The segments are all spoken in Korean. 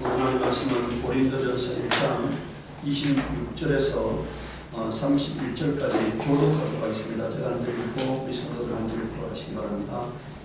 하나님의 말씀은 고린도전서 1장 26절에서 31절까지 교독하도록 하겠습니다. 제가 한 절 읽고 우리 성도들 한 절 읽고 하시기 바랍니다.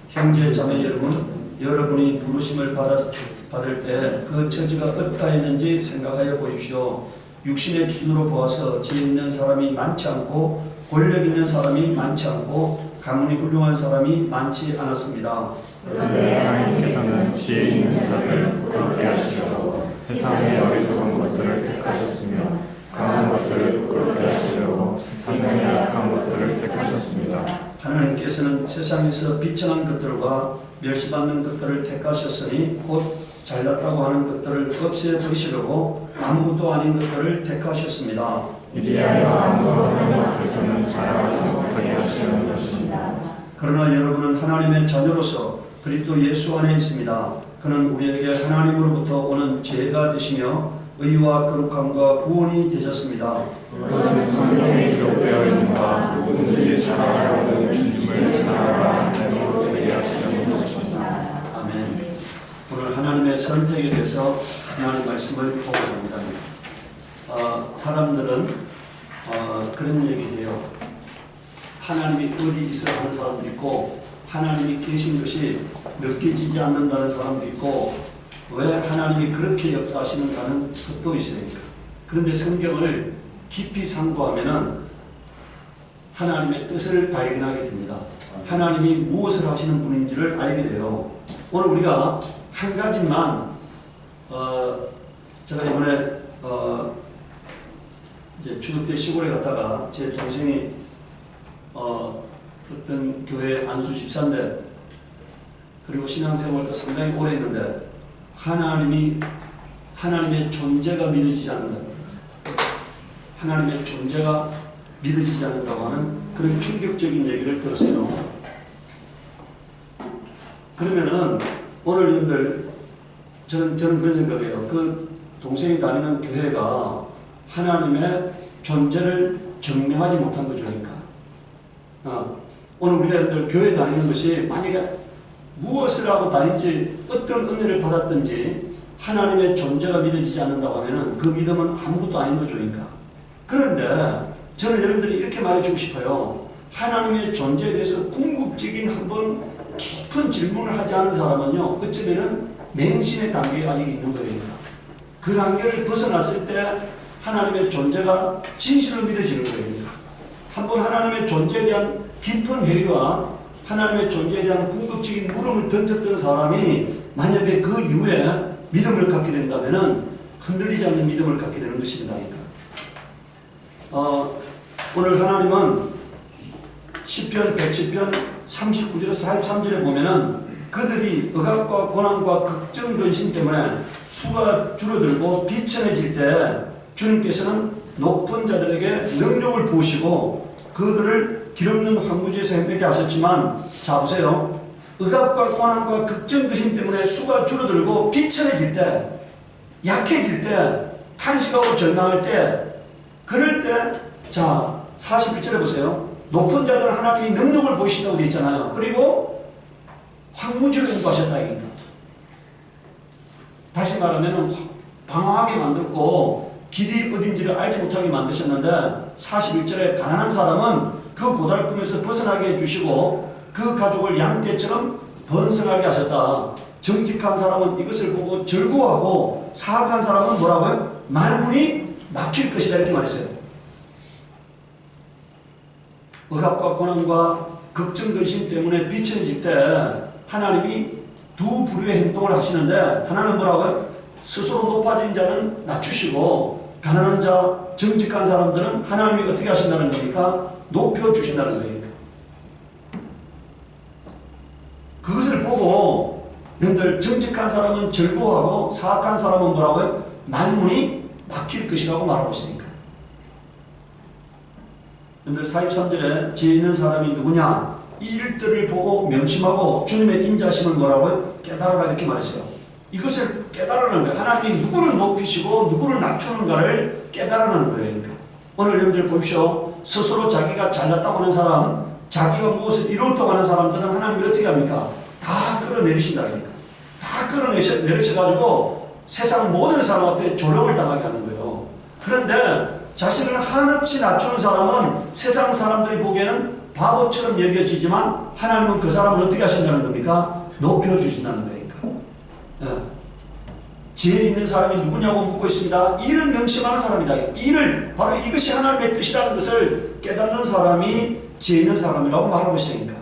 형제 자매 여러분, 여러분이 부르심을 받을 때 그 처지가 어떠했는지 생각하여 보십시오. 육신의 기준으로 보아서 지혜 있는 사람이 많지 않고 권력 있는 사람이 많지 않고 가문이 훌륭한 사람이 많지 않았습니다. 그런데 하나님께서는 지혜 있는 자들을 부끄럽게 하시려고 세상의 어리석은 것들을 택하셨으며 강한 것들을 부끄럽게 하시려고 세상의 약한 것들을 택하셨습니다. 하나님께서는 세상에서 비천한 것들과 멸시받는 것들을 택하셨으니 곧 잘났다고 하는 것들을 없애버리시려고 아무것도 아닌 것들을 택하셨습니다. 이리하여 아무도 하나님 앞에서는 자랑하지 못하게 하시는 것입니다. 그러나 여러분은 하나님의 자녀로서 그리스도 예수 안에 있습니다. 그는 우리에게 하나님으로부터 오는 지혜가 되시며 의와 거룩함과 구원이 되셨습니다. 그것은 성경에 기록되어 있는 바 누구든지 자랑하려는 주님을 자랑하라 하나님으로 되게 하시는 것입니다. 아멘. 오늘 하나님의 선택에 대해서 하나님의 말씀을 보고자 합니다. 사람들은 그런 얘기해요. 하나님이 어디 있어 하는 사람도 있고 하나님이 계신 것이 느껴지지 않는다는 사람도 있고 왜 하나님이 그렇게 역사하시는가는 것도 있어요. 그런데 성경을 깊이 상고하면은 하나님의 뜻을 발견하게 됩니다. 하나님이 무엇을 하시는 분인지를 알게 돼요. 오늘 우리가 한 가지만 제가 이번에 이제 중학 때 시골에 갔다가 제 동생이 어떤 교회 안수 집사인데 그리고 신앙생활도 상당히 오래 했는데 하나님의 존재가 믿어지지 않는다. 하나님의 존재가 믿어지지 않는다고 하는 그런 충격적인 얘기를 들었어요. 그러면은 오늘 여러분들 저는 그런 생각이에요. 그 동생이 다니는 교회가 하나님의 존재를 증명하지 못한 거죠. 그러니까 오늘 우리가 여러분들 교회 다니는 것이 만약에 무엇을 하고 다닌지 어떤 은혜를 받았든지 하나님의 존재가 믿어지지 않는다고 하면은 그 믿음은 아무것도 아닌 거죠. 그러니까. 그런데 저는 여러분들이 이렇게 말해주고 싶어요. 하나님의 존재에 대해서 궁극적인 한번 깊은 질문을 하지 않은 사람은요, 어쩌면은 맹신의 단계에 아직 있는 거예요. 그 단계를 벗어났을 때 하나님의 존재가 진실로 믿어지는 거예요. 한번 하나님의 존재에 대한 깊은 회의와 하나님의 존재에 대한 궁극적인 물음을 던졌던 사람이 만약에 그 이후에 믿음을 갖게 된다면은 흔들리지 않는 믿음을 갖게 되는 것입니다. 오늘 하나님은 시편 110편 39절에서 43절에 보면은 그들이 억압과 고난과 걱정 근심 때문에 수가 줄어들고 비천해질 때 주님께서는 높은 자들에게 능력을 부으시고 그들을 기름는 황무지에서 행복하게 하셨지만 자 보세요. 억압과 고난과 걱정 근심 때문에 수가 줄어들고 비천해질 때 약해질 때 탄식하고 절망할 때 그럴 때 자 41절에 보세요. 높은 자들은 하나님이 능력을 보이신다고 되어 있잖아요. 그리고 황무지로 인도하셨다 이겁니다. 다시 말하면 방황하게 만들고 길이 어딘지를 알지 못하게 만드셨는데 41절에 가난한 사람은 그 고달픔에서 벗어나게 해주시고 그 가족을 양떼처럼 번성하게 하셨다. 정직한 사람은 이것을 보고 즐거워하고 사악한 사람은 뭐라고요? 말문이 막힐 것이다 이렇게 말했어요. 억압과 고난과 걱정 근심 때문에 비천해질 때 하나님이 두 부류의 행동을 하시는데 하나는 뭐라고요? 스스로 높아진 자는 낮추시고 가난한 자, 정직한 사람들은 하나님이 어떻게 하신다는 거니까 높여주신다는 거예요. 그것을 보고 여러분들 정직한 사람은 즐거워하고 사악한 사람은 뭐라고요? 말문이 막힐 것이라고 말하고 있으니까. 여러분들 43절에 지혜 있는 사람이 누구냐? 이 일들을 보고 명심하고 주님의 인자심을 뭐라고요? 깨달아라 이렇게 말했어요. 이것을 깨달아라는 거예요. 하나님이 누구를 높이시고 누구를 낮추는가를 깨달아라는 거예요. 그러니까. 오늘 여러분들 보십시오. 스스로 자기가 잘났다고 하는 사람, 자기가 무엇을 이뤘다고 하는 사람들은 하나님이 어떻게 합니까? 다 끌어내리신다. 그러니까. 다 끌어내리셔가지고 세상 모든 사람 앞에 조롱을 당하게 하는 거예요. 그런데 자신을 한없이 낮추는 사람은 세상 사람들이 보기에는 바보처럼 여겨지지만 하나님은 그 사람을 어떻게 하신다는 겁니까? 높여주신다는 거니까. 지혜 있는 사람이 누구냐고 묻고 있습니다. 이를 명심하는 사람이다. 이를 바로 이것이 하나님의 뜻이라는 것을 깨닫는 사람이 지혜 있는 사람이라고 말하고 있으니까.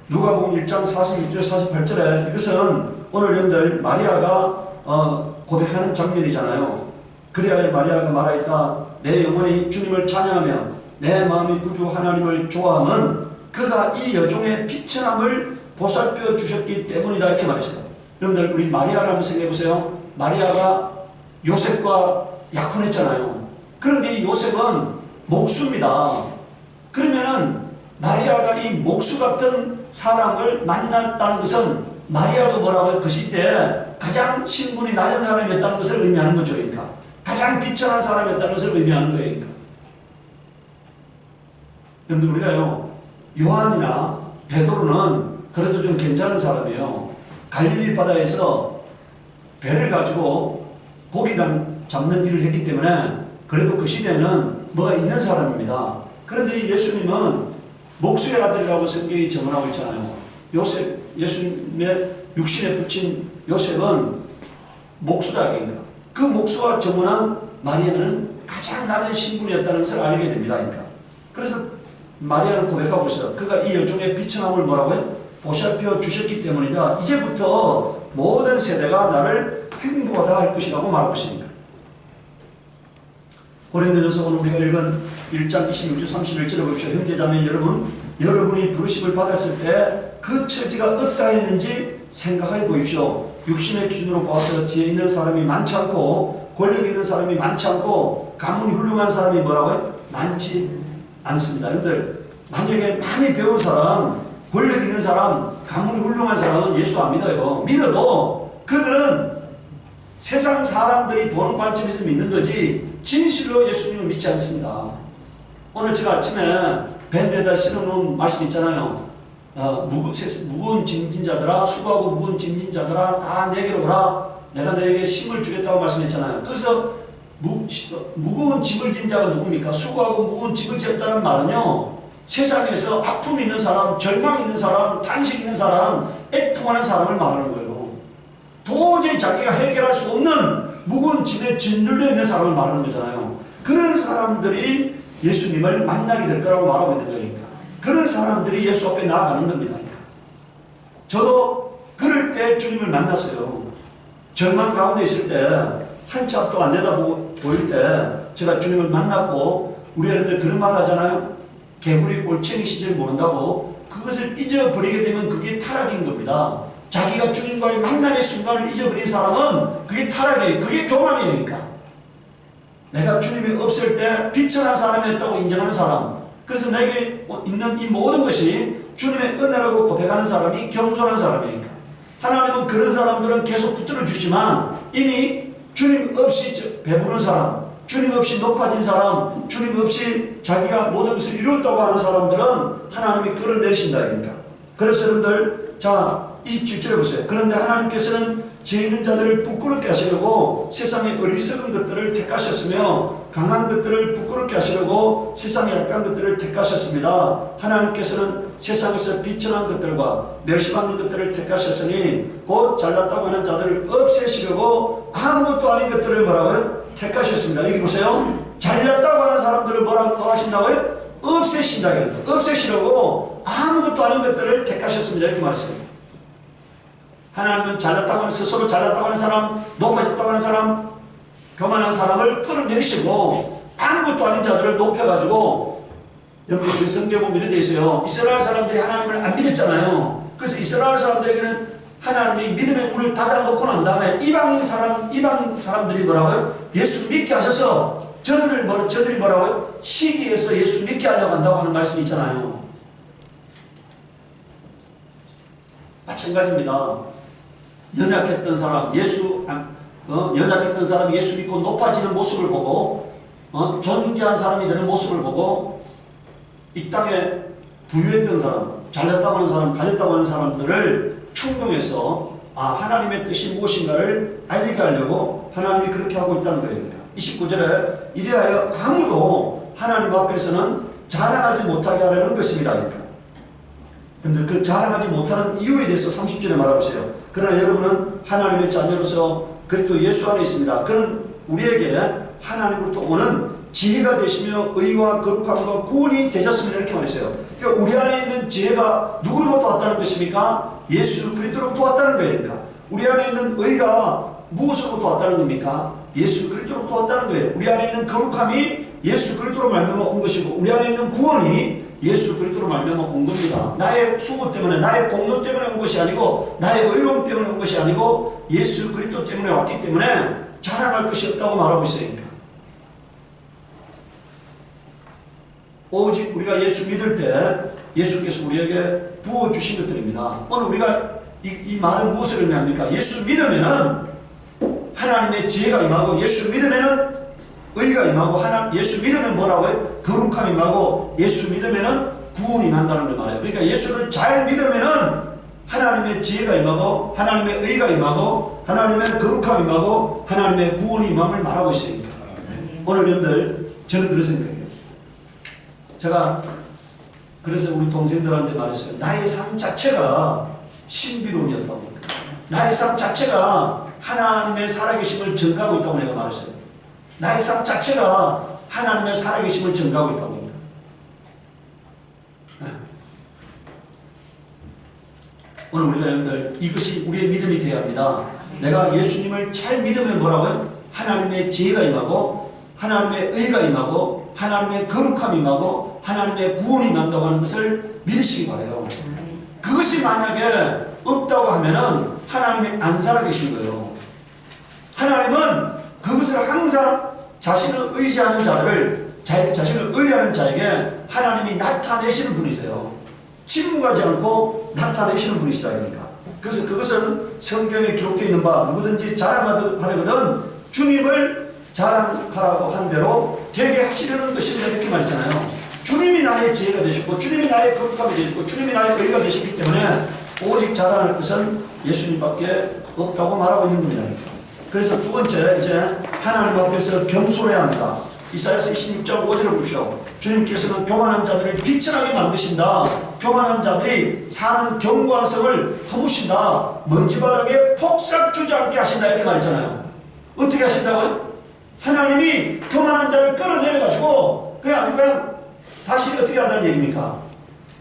누가복음 1장 46절 48절에 이것은 오늘 여러분들 마리아가 고백하는 장면이잖아요. 그래야 마리아가 말하였다. 내 영혼이 주님을 찬양하며 내 마음이 구주 하나님을 좋아함은 그가 이 여종의 비천함을 보살펴 주셨기 때문이다. 이렇게 말했어요. 여러분들 우리 마리아를 한번 생각해 보세요. 마리아가 요셉과 약혼했잖아요. 그런데 이 요셉은 목수입니다. 그러면은 마리아가 이 목수 같은 사람을 만났다는 것은 마리아도 뭐라고요? 그 시대에 가장 신분이 낮은 사람이었다는 것을 의미하는 거죠. 그러니까 가장 비천한 사람이었다는 것을 의미하는 거예요. 그러니까. 여러분들 우리가요, 요한이나 베드로는 그래도 좀 괜찮은 사람이에요. 갈릴리 바다에서 배를 가지고 고기 잡는 일을 했기 때문에 그래도 그 시대에는 뭐가 있는 사람입니다. 그런데 예수님은 목수의 아들이라고 성경이 증언하고 있잖아요. 예수님의 육신에 붙인 요셉은 목수다. 그러니까 그 목수와 정혼한 마리아는 가장 낮은 신분이었다는 것을 알게 됩니다. 그러니까. 그래서 마리아는 고백하고 있어요. 그가 이 여종의 비천함을 뭐라고요? 보살펴 주셨기 때문이다. 이제부터 모든 세대가 나를 행복하다 할 것이라고 말하고 있습니다. 고린도전서 오늘 우리가 읽은 1장 26절 31절을 보십시오. 형제자매 여러분, 여러분이 부르심을 받았을 때 그 처지가 어떠했는지 생각해 보십시오. 육신의 기준으로 보아서 지혜 있는 사람이 많지 않고 권력 있는 사람이 많지 않고 가문이 훌륭한 사람이 뭐라고요? 많지 않습니다. 여러분들 만약에 많이 배운 사람, 권력 있는 사람, 가문이 훌륭한 사람은 예수 안 믿어요. 믿어도 그들은 세상 사람들이 보는 관점에서 믿는 거지 진실로 예수님을 믿지 않습니다. 오늘 제가 아침에 밴드에다 실어놓은 말씀 있잖아요. 무거운 짐진 자들아, 수고하고 무거운 짐진 자들아 다 내게로 오라. 내가 너에게 힘을 주겠다고 말씀했잖아요. 그래서 무거운 짐을 진 자가 누굽니까? 수고하고 무거운 짐을 졌다는 말은요, 세상에서 아픔 있는 사람, 절망 있는 사람, 탄식 있는 사람, 애통하는 사람을 말하는 거예요. 도저히 자기가 해결할 수 없는 무거운 짐에 짓눌려 있는 사람을 말하는 거잖아요. 그런 사람들이 예수님을 만나게 될 거라고 말하고 있는 거니까. 그런 사람들이 예수 앞에 나아가는 겁니다. 저도 그럴 때 주님을 만났어요. 절망 가운데 있을 때 한치 앞도 안 내다보고 보일 때 제가 주님을 만났고, 우리 여러분들 그런 말 하잖아요. 개구리 올챙이 시절 모른다고. 그것을 잊어버리게 되면 그게 타락인 겁니다. 자기가 주님과의 만남의 순간을 잊어버린 사람은 그게 타락이에요. 그게 교만이에요. 그러니까 내가 주님이 없을 때 비천한 사람이었다고 인정하는 사람, 그래서 내게 있는 이 모든 것이 주님의 은혜라고 고백하는 사람이 겸손한 사람이니까. 하나님은 그런 사람들은 계속 붙들어 주지만 이미 주님 없이 배부른 사람, 주님 없이 높아진 사람, 주님 없이 자기가 모든 것을 이루었다고 하는 사람들은 하나님이 끌어내신다. 그러니까. 그래서 여러분들, 자 27절에 보세요. 그런데 하나님께서는 죄 있는 자들을 부끄럽게 하시려고 세상의 어리석은 것들을 택하셨으며 강한 것들을 부끄럽게 하시려고 세상의 약한 것들을 택하셨습니다. 하나님께서는 세상에서 비천한 것들과 멸시받는 것들을 택하셨으니 곧 잘났다고 하는 자들을 없애시려고 아무것도 아닌 것들을 뭐라고요? 택하셨습니다. 여기 보세요. 잘났다고 하는 사람들을 뭐라고 하신다고요? 없애신다. 없애시려고 아무것도 아닌 것들을 택하셨습니다. 이렇게 말했어요. 하나님은 잘났다고 하는, 스스로 잘났다고 하는 사람, 높아졌다고 하는 사람, 교만한 사람을 끌어내리시고 아무것도 아닌 자들을 높여가지고, 여러분 그 성경에 보면 이렇게 되어 있어요. 이스라엘 사람들이 하나님을 안 믿었잖아요. 그래서 이스라엘 사람들에게는 하나님이 믿음의 문을 닫아놓고 난 다음에 이방 사람들이 뭐라고요? 예수 믿게 하셔서 저들이 뭐라고요? 시기해서 예수 믿게 하려고 한다고 하는 말씀이 있잖아요. 마찬가지입니다. 연약했던 사람, 연약했던 사람이 예수 믿고 높아지는 모습을 보고, 존귀한 사람이 되는 모습을 보고, 이 땅에 부유했던 사람, 잘났다고 하는 사람, 가졌다고 하는 사람들을 충동해서 하나님의 뜻이 무엇인가를 알리게 하려고 하나님이 그렇게 하고 있다는 거예요. 그러니까 29절에 이리하여 아무도 하나님 앞에서는 자랑하지 못하게 하려는 것입니다. 그러니까 근데 그 자랑하지 못하는 이유에 대해서 30절에 말해보세요. 그러나 여러분은 하나님의 자녀로서 그리스도 예수 안에 있습니다. 그는 우리에게 하나님으로부터 오는 지혜가 되시며 의와 거룩함과 구원이 되셨습니다. 이렇게 말했어요. 그러니까 우리 안에 있는 지혜가 누구로부터 왔다는 것입니까? 예수 그리스도로부터 왔다는 거예요. 그러니까 우리 안에 있는 의가 무엇으로부터 왔다는 겁니까? 예수 그리스도로부터 왔다는 거예요. 우리 안에 있는 거룩함이 예수 그리스도로 말미암아 온 것이고 우리 안에 있는 구원이 예수 그리스도로 말미암아 온 겁니다. 나의 수고 때문에 나의 공로 때문에 온 것이 아니고 나의 의로움 때문에 온 것이 아니고 예수 그리스도 때문에 왔기 때문에 자랑할 것이 없다고 말하고 있어요. 오직 우리가 예수 믿을 때 예수께서 우리에게 부어주신 것들입니다. 오늘 우리가 이 말은 무엇을 의미합니까? 예수 믿으면은 하나님의 지혜가 임하고 예수 믿으면은 의가 임하고 예수 믿으면 뭐라고요? 거룩함이 임하고 예수 믿으면은 구원이 임한다는 걸 말해요. 그러니까 예수를 잘 믿으면은 하나님의 지혜가 임하고 하나님의 의가 임하고 하나님의 거룩함이 임하고 하나님의 구원이 임함을 말하고 있어요. 오늘 여러분들 저는 그런 생각이에요. 제가 그래서 우리 동생들한테 말했어요. 나의 삶 자체가 신비로움이었다고. 나의 삶 자체가 하나님의 살아계심을 증가하고 있다고 내가 말했어요. 나의 삶 자체가 하나님의 살아계심을 증가하고 있다고. 오늘 우리가 여러분들 이것이 우리의 믿음이 되어야 합니다. 내가 예수님을 잘 믿으면 뭐라고요? 하나님의 지혜가 임하고 하나님의 의가 임하고 하나님의 거룩함이 임하고 하나님의 구원이 임한다고 하는 것을 믿으시기 바라요. 그것이 만약에 없다고 하면은 하나님이 안 살아계신 거예요. 하나님은 그것을 항상 자신을 의지하는 자들을 자신을 의뢰하는 자에게 하나님이 나타내시는 분이세요. 침묵하지 않고 나타내시는 분이시다. 그러니까 그래서 그것은 성경에 기록되어 있는 바 누구든지 자랑하려거든 주님을 자랑하라고 한 대로 되게 하시려는 것입니다. 이렇게 말했잖아요. 주님이 나의 지혜가 되셨고 주님이 나의 거룩함이 되셨고 주님이 나의 의가 되셨기 때문에 오직 자랑할 것은 예수님밖에 없다고 말하고 있는 겁니다. 그래서 두 번째 이제 하나님 앞에서 겸손해야 합니다. 이사야서 26장 5절을 보십시오. 주님께서는 교만한 자들을 비천하게 만드신다. 교만한 자들이 사는 견고한 성을 허무신다. 먼지바닥에 폭삭 주지 않게 하신다. 이렇게 말했잖아요. 어떻게 하신다고요? 하나님이 교만한 자를 끌어내려가지고 그냥 다시 어떻게 한다는 얘기입니까?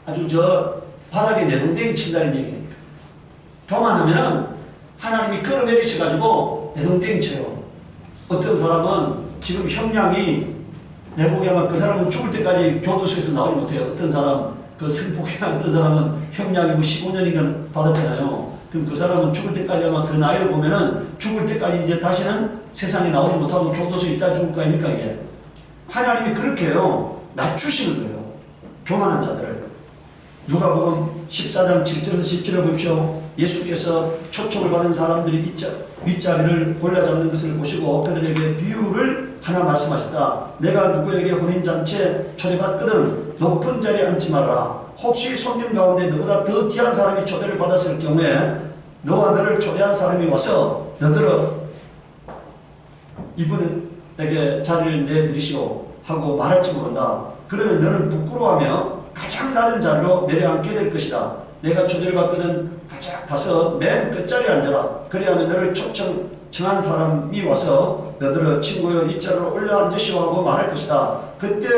아주 저 바닥에 내동댕이 친다는 얘기니까. 교만하면은 하나님이 끌어내리셔가지고 내동댕이 쳐요. 어떤 사람은 지금 형량이 내보게 하면 그 사람은 죽을 때까지 교도소에서 나오지 못해요. 어떤 사람 그 승폭이나 어떤 사람은 형량이 15년인가 받았잖아요. 그럼 그 사람은 죽을 때까지 아마 그 나이를 보면은 죽을 때까지 이제 다시는 세상에 나오지 못하고 교도소에 있다 죽을 거 아닙니까 이게. 하나님이 그렇게 해요. 낮추시는 거예요. 교만한 자들을. 누가복음 14장 7절에서 10절에 보십시오. 예수께서 초청을 받은 사람들이 윗자리를 골라잡는 것을 보시고 그들에게 비유를 하나 말씀하셨다. 내가 누구에게 혼인잔치에 초대받거든 높은 자리에 앉지 말아라. 혹시 손님 가운데 너보다 더 귀한 사람이 초대를 받았을 경우에 너와 너를 초대한 사람이 와서 너더러 이분에게 자리를 내드리시오 하고 말할지 모른다. 그러면 너는 부끄러워하며 가장 낮은 자리로 내려앉게 될 것이다. 내가 초대를 받거든 가서 맨 끝자리에 앉아라. 그래야만 너를 초청한 사람이 와서 너더러 친구여 이 자리로 올라앉으시오 하고 말할 것이다. 그때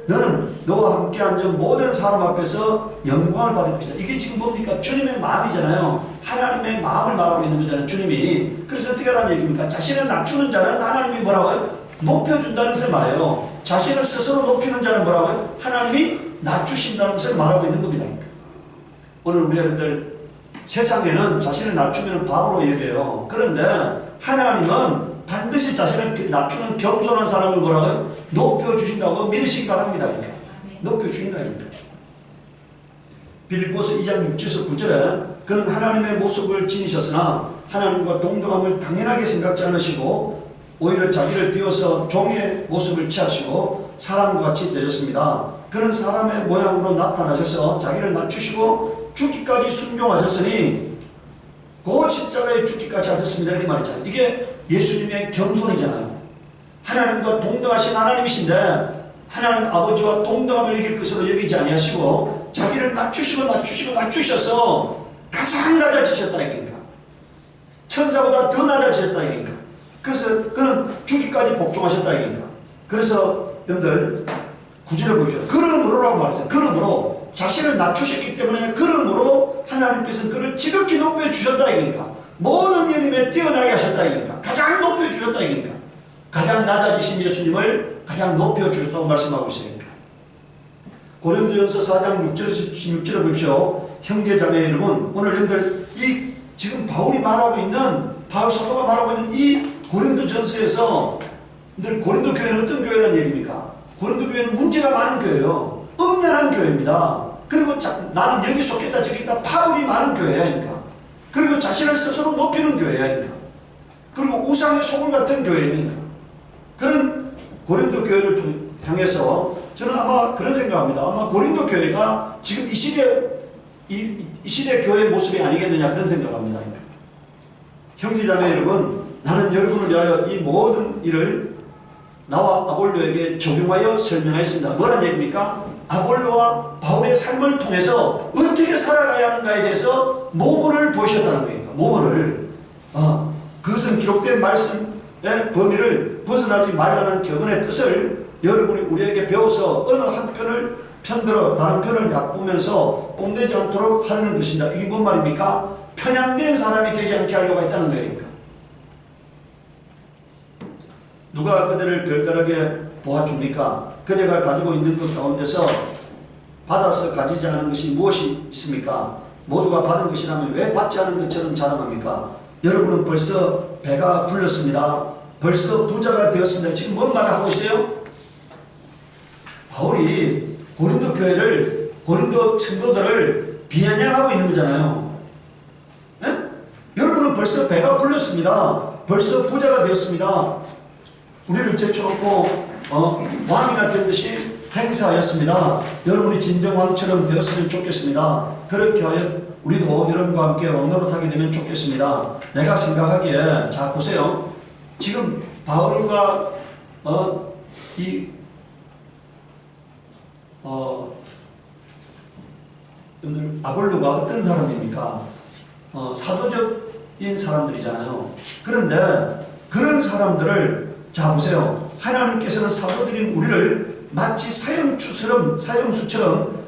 너는 너와 함께 앉은 모든 사람 앞에서 영광을 받을 것이다. 이게 지금 뭡니까? 주님의 마음이잖아요. 하나님의 마음을 말하고 있는 거잖아요. 주님이. 그래서 어떻게 하라는 얘기입니까? 자신을 낮추는 자는 하나님이 뭐라고요? 높여준다는 것을 말해요. 자신을 스스로 높이는 자는 뭐라고요? 하나님이 낮추신다는 것을 말하고 있는 겁니다. 오늘 우리 여러분들 세상에는 자신을 낮추면 바보로 여겨요. 그런데 하나님은 반드시 자신을 낮추는 겸손한 사람을 뭐라고요? 높여주신다고 믿으시기 바랍니다. 그러니까. 높여주신다. 빌립보서 2장 6절에서 9절에 그는 하나님의 모습을 지니셨으나 하나님과 동등함을 당연하게 생각지 않으시고 오히려 자기를 비워서 종의 모습을 취하시고 사람과 같이 되셨습니다. 그는 사람의 모양으로 나타나셔서 자기를 낮추시고 죽기까지 순종하셨으니 그 십자가에 죽기까지 하셨습니다. 이렇게 말했잖아요. 이게 예수님의 겸손이잖아요. 하나님과 동등하신 하나님이신데 하나님 아버지와 동등함을 이길 것으로 여기지 아니하시고 자기를 낮추셔서 가장 낮아지셨다 이겁니까? 천사보다 더 낮아지셨다 이겁니까? 그래서 그는 죽기까지 복종하셨다 이겁니까? 그래서 여러분들 구절을 보시죠. 그러므로라고 말했어요. 그러므로 자신을 낮추셨기 때문에 그러므로 하나님께서 그를 지극히 높여주셨다 이겁니까? 모든 예님에 뛰어나게 하셨다 이겁니까? 가장 높여주셨다 이겁니까? 가장 낮아지신 예수님을 가장 높여주셨다고 말씀하고 있습니다. 고린도전서 4장 6절에서 16절을 보십시오. 형제자매 여러분, 오늘 여러분들 이 지금 바울이 말하고 있는 바울 사도가 말하고 있는 이 고린도전서에서 고린도 교회는 어떤 교회라는 얘기입니까? 고린도 교회는 문제가 많은 교회예요. 음란한 교회입니다. 그리고 나는 여기 속했다 저기 있다 파벌이 많은 교회야니까. 그리고 자신을 스스로 높이는 교회야니까. 그리고 우상의 소굴 같은 교회니까. 그런 고린도 교회를 향해서 저는 아마 그런 생각합니다. 아마 고린도 교회가 지금 이 시대 교회의 모습이 아니겠느냐 그런 생각합니다. 형제자매 여러분, 나는 여러분을 위하여 이 모든 일을 나와 아볼로에게 적용하여 설명하였습니다. 뭐란 얘기입니까? 아볼로와 바울의 삶을 통해서 어떻게 살아가야 하는가에 대해서 모범을 보이셨다는 거예요. 모범을. 그것은 기록된 말씀의 범위를 벗어나지 말라는 격언의 뜻을 여러분이 우리에게 배워서 어느 한 편을 편들어 다른 편을 얕보면서 뽐내지 않도록 하려는 것입니다. 이게 뭔 말입니까? 편향된 사람이 되지 않게 하려고 했다는 거니까. 누가 그대를 별다르게 보아줍니까? 그대가 가지고 있는 것 가운데서 받아서 가지지 않은 것이 무엇이 있습니까? 모두가 받은 것이라면 왜 받지 않은 것처럼 자랑합니까? 여러분은 벌써 배가 불렀습니다. 벌써 부자가 되었습니다. 지금 뭔 말을 하고 있어요? 바울이 고린도 교회를, 고린도 성도들을 비아냥하고 있는 거잖아요. 네? 여러분은 벌써 배가 불렀습니다. 벌써 부자가 되었습니다. 우리를 제쳐놓고 왕이나 되듯이 행사하였습니다. 여러분이 진정 왕처럼 되었으면 좋겠습니다. 그렇게 하여 우리도 여러분과 함께 왕노릇하게 되면 좋겠습니다. 내가 생각하기에 자 보세요. 지금 바울과 여러분들 아볼로가 어떤 사람입니까? 사도적인 사람들이잖아요. 그런데 그런 사람들을 자 보세요. 하나님께서는 사도들인 우리를 마치 사형수처럼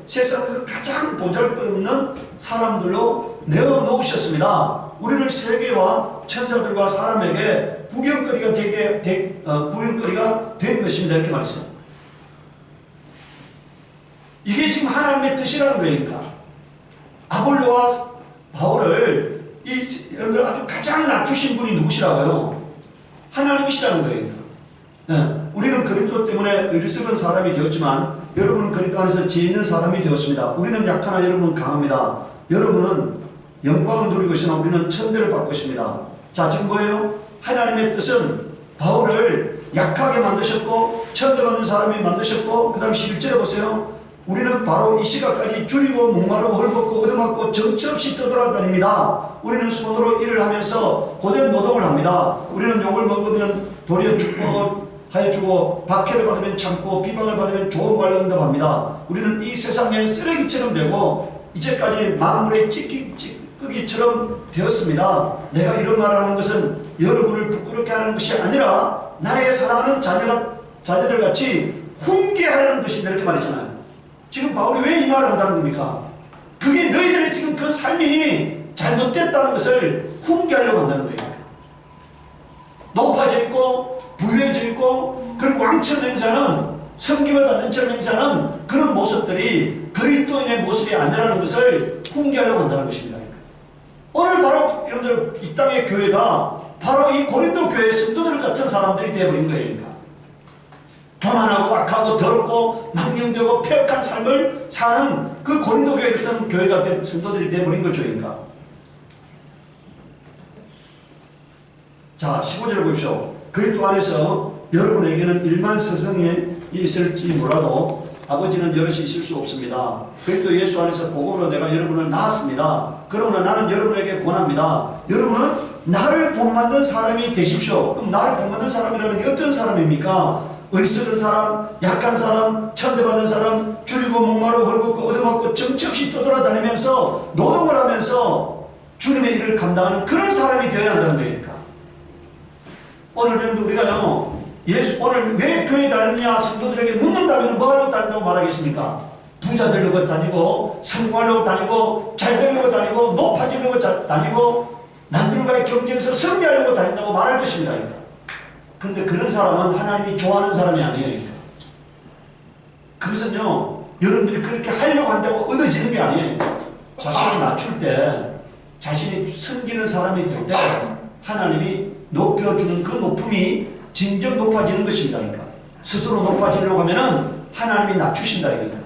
세상에서 가장 보잘것없는 사람들로 내어놓으셨습니다. 우리를 세계와 천사들과 사람에게 구경거리가 된 것입니다. 이렇게 말했어요. 이게 지금 하나님의 뜻이라는 거니까. 아볼로와 바울을 여러분들 아주 가장 낮추신 분이 누구시라고요? 하나님이시라는 거니까. 네, 우리는 그리스도 때문에 어리석은 사람이 되었지만 여러분은 그리스도 안에서 지혜 있는 사람이 되었습니다. 우리는 약하나 여러분은 강합니다. 여러분은 영광을 누리고 있으나 우리는 천대를 받고 있습니다. 자, 지금 뭐예요? 하나님의 뜻은 바울을 약하게 만드셨고 천대받는 사람이 만드셨고 그 다음 11절에 보세요. 우리는 바로 이 시각까지 줄이고 목마르고 헐벗고 얻어맞고 정처없이 떠돌아다닙니다. 우리는 손으로 일을 하면서 고된 노동을 합니다. 우리는 욕을 먹으면 도리어 축복을 하여 주고 박해를 받으면 참고 비방을 받으면 좋은 말로 응답합니다. 우리는 이 세상에 쓰레기처럼 되고 이제까지 만물의 찌꺼기처럼 되었습니다. 내가 이런 말을 하는 것은 여러분을 부끄럽게 하는 것이 아니라 나의 사랑하는 자녀들 같이 훈계하려는 것인데 이렇게 말했잖아요. 지금 바울이 왜 이 말을 한다는 겁니까? 그게 너희들의 지금 그 삶이 잘못됐다는 것을 훈계하려고 한다는 거예요. 높아져 있고 부유해져 있고 그리고 왕처럼 행사는 섬김을 받는 처럼 행사는 그런 모습들이 그리스도인의 모습이 아니라는 것을 훈계하려고 한다는 것입니다. 오늘 바로 여러분들 이 땅의 교회가 바로 이 고린도 교회의 성도들 같은 사람들이 되어버린 거예요. 교만하고 악하고 더럽고 망령되고 폐역한 삶을 사는 그 고린도 교회 같은 교회가 성도들이 되어버린 거죠. 자, 15절을 보십시오. 그리스도 안에서 여러분에게는 일만 서성이 있을지 몰라도 아버지는 여럿이 있을 수 없습니다. 그리스도 예수 안에서 복음으로 내가 여러분을 낳았습니다. 그러나 나는 여러분에게 권합니다. 여러분은 나를 본받는 사람이 되십시오. 그럼 나를 본받는 사람이라는 게 어떤 사람입니까? 어리석은 사람, 약한 사람, 천대받는 사람, 줄이고 목마르고 헐벗고 얻어먹고 정처없이 떠돌아다니면서 노동을 하면서 주님의 일을 감당하는 그런 사람이 되어야 한다는 거니까. 오늘도 우리가요, 오늘 왜 교회 다니느냐 성도들에게 묻는다면 뭐 하려고 다닌다고 말하겠습니까? 부자 되려고 다니고, 성공하려고 다니고, 잘 되려고 다니고, 높아지려고 다니고, 남들과의 경쟁에서 승리하려고 다닌다고 말할 것입니다. 근데 그런 사람은 하나님이 좋아하는 사람이 아니에요. 그것은요, 여러분들이 그렇게 하려고 한다고 얻어지는 게 아니에요. 자신을 낮출 때, 자신이 섬기는 사람이 될 때, 하나님이 높여주는 그 높음이 진정 높아지는 것입니다. 그러니까. 스스로 높아지려고 하면은 하나님이 낮추신다. 그러니까.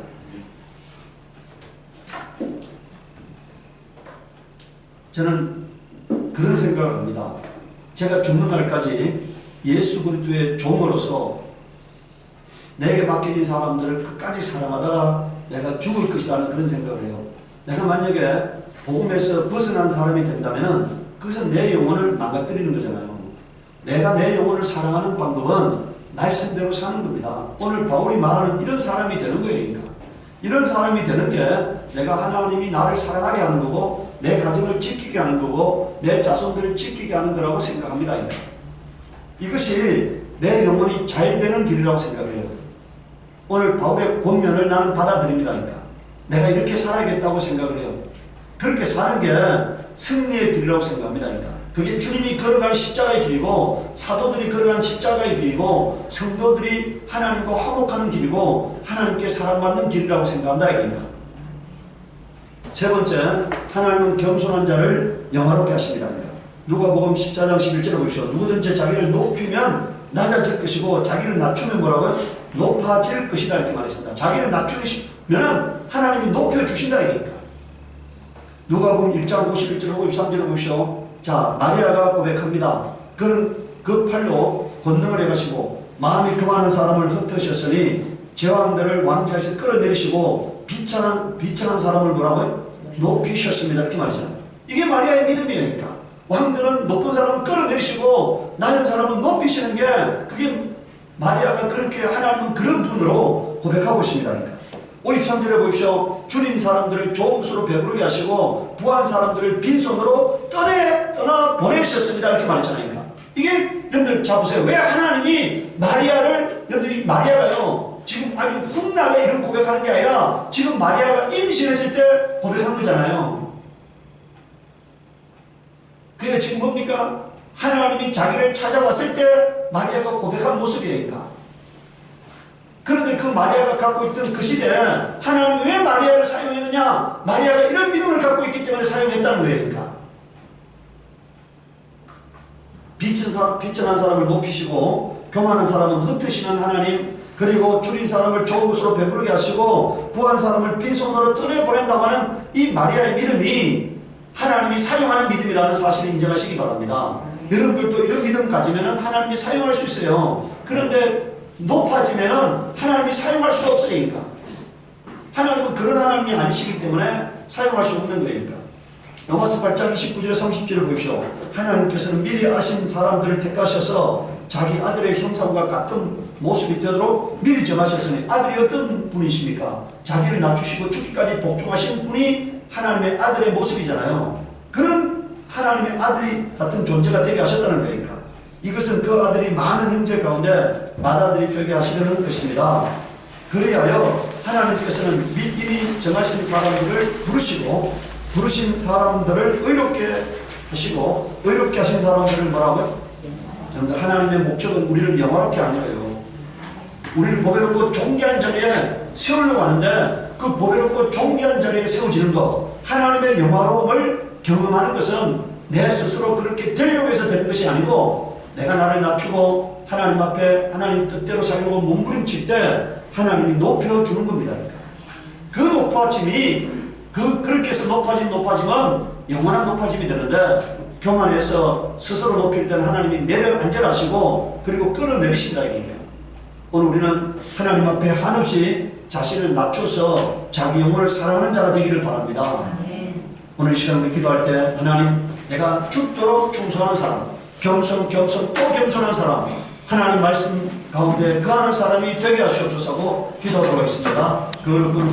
저는 그런 생각을 합니다. 제가 죽는 날까지 예수 그리스도의 종으로서 내게 맡겨진 사람들을 끝까지 사랑하다가 내가 죽을 것이라는 그런 생각을 해요. 내가 만약에 복음에서 벗어난 사람이 된다면 그것은 내 영혼을 망가뜨리는 거잖아요. 내가 내 영혼을 사랑하는 방법은 말씀대로 사는 겁니다. 오늘 바울이 말하는 이런 사람이 되는 거예요. 그러니까. 이런 사람이 되는 게 내가 하나님이 나를 사랑하게 하는 거고 내 가정을 지키게 하는 거고 내 자손들을 지키게 하는 거라고 생각합니다. 그러니까. 이것이 내 영혼이 잘 되는 길이라고 생각해요. 오늘 바울의 권면을 나는 받아들입니다. 그러니까. 내가 이렇게 살아야겠다고 생각을 해요. 그렇게 사는 게 승리의 길이라고 생각합니다. 그러니까. 그게 주님이 걸어간 십자가의 길이고 사도들이 걸어간 십자가의 길이고 성도들이 하나님과 화목하는 길이고 하나님께 사랑받는 길이라고 생각한다. 그러니까. 세 번째, 하나님은 겸손한 자를 영화롭게 하십니다. 그러니까. 누가복음 14장 11절에 보시오. 누구든지 자기를 높이면 낮아질 것이고 자기를 낮추면 뭐라고요? 높아질 것이다. 이렇게 말했습니다. 자기를 낮추시면은 하나님이 높여주신다. 그러니까. 누가복음 1장 51절하고 53절에 보시오. 자, 마리아가 고백합니다. 그는 그 팔로 권능을 해가시고 마음이 교만한 사람을 흩으셨으니 제왕들을 왕좌에서 끌어내리시고 비천한 사람을 뭐라고요? 높이셨습니다. 이렇게 말이잖아요. 이게 마리아의 믿음이에요. 그러니까. 왕들은 높은 사람을 끌어내리시고 낮은 사람은 높이시는 게 그게 마리아가 그렇게 하나님은 그런 분으로 고백하고 있습니다. 그러니까. 53절에 보십시오. 줄인 사람들을 좋은 것으로 배부르게 하시고 부한 사람들을 빈손으로 떠나 보내셨습니다. 이렇게 말했잖아요. 그러니까. 이게 여러분들 자 보세요. 왜 하나님이 마리아를 여러분들이 마리아가요 지금 아주 훗날에 이런 고백하는 게 아니라 지금 마리아가 임신했을 때 고백한 거잖아요. 그게 지금 뭡니까? 하나님이 자기를 찾아왔을 때 마리아가 고백한 모습이니까. 그런데 그 마리아가 갖고 있던 그 시대에 하나님이 왜 마리아를 사용했느냐? 마리아가 이런 믿음을 갖고 있기 때문에 사용했다는 거예요. 그러니까. 비천한 사람을 높이시고 교만한 사람은 흩으시는 하나님, 그리고 줄인 사람을 좋은 것으로 배부르게 하시고 부한 사람을 빈손으로 떠내보낸다고 하는 이 마리아의 믿음이 하나님이 사용하는 믿음이라는 사실을 인정하시기 바랍니다. 여러분들도 이런 믿음 가지면 하나님이 사용할 수 있어요. 그런데 높아지면은 하나님이 사용할 수가 없으니까. 하나님은 그런 하나님이 아니시기 때문에 사용할 수 없는 거니까. 로마서 8장 29절에 30절을 보십시오. 하나님께서는 미리 아신 사람들을 택하셔서 자기 아들의 형상과 같은 모습이 되도록 미리 정하셨으니 아들이 어떤 분이십니까? 자기를 낮추시고 죽기까지 복종하신 분이 하나님의 아들의 모습이잖아요. 그런 하나님의 아들이 같은 존재가 되게 하셨다는 거니까. 이것은 그 아들이 많은 형제 가운데 맏아들이 되게 하시려는 것입니다. 그리하여 하나님께서는 미리 정하신 사람들을 부르신 사람들을 의롭게 하시고 의롭게 하신 사람들을 뭐라고요? 하나님의 목적은 우리를 영화롭게 하는 거예요. 우리를 보배롭고 존귀한 자리에 세우려고 하는데 그 보배롭고 존귀한 자리에 세워지는 것, 하나님의 영화로움을 경험하는 것은 내 스스로 그렇게 되려고 해서 되는 것이 아니고 내가 나를 낮추고 하나님 앞에 하나님 뜻대로 살려고 몸부림칠 때 하나님이 높여주는 겁니다. 그러니까. 그 높아짐이 그렇게 해서 높아짐은 영원한 높아짐이 되는데 교만해서 스스로 높일 때는 하나님이 내려앉아라시고 그리고 끌어내리신다. 그러니까. 오늘 우리는 하나님 앞에 한없이 자신을 낮춰서 자기 영혼을 사랑하는 자가 되기를 바랍니다. 오늘 이 시간 우리 기도할 때 하나님 내가 죽도록 충성하는 사람, 겸손 또 겸손한 사람, 하나님 말씀 가운데 거하는 사람이 되게 하시옵소서 하고 기도하도록 하겠습니다.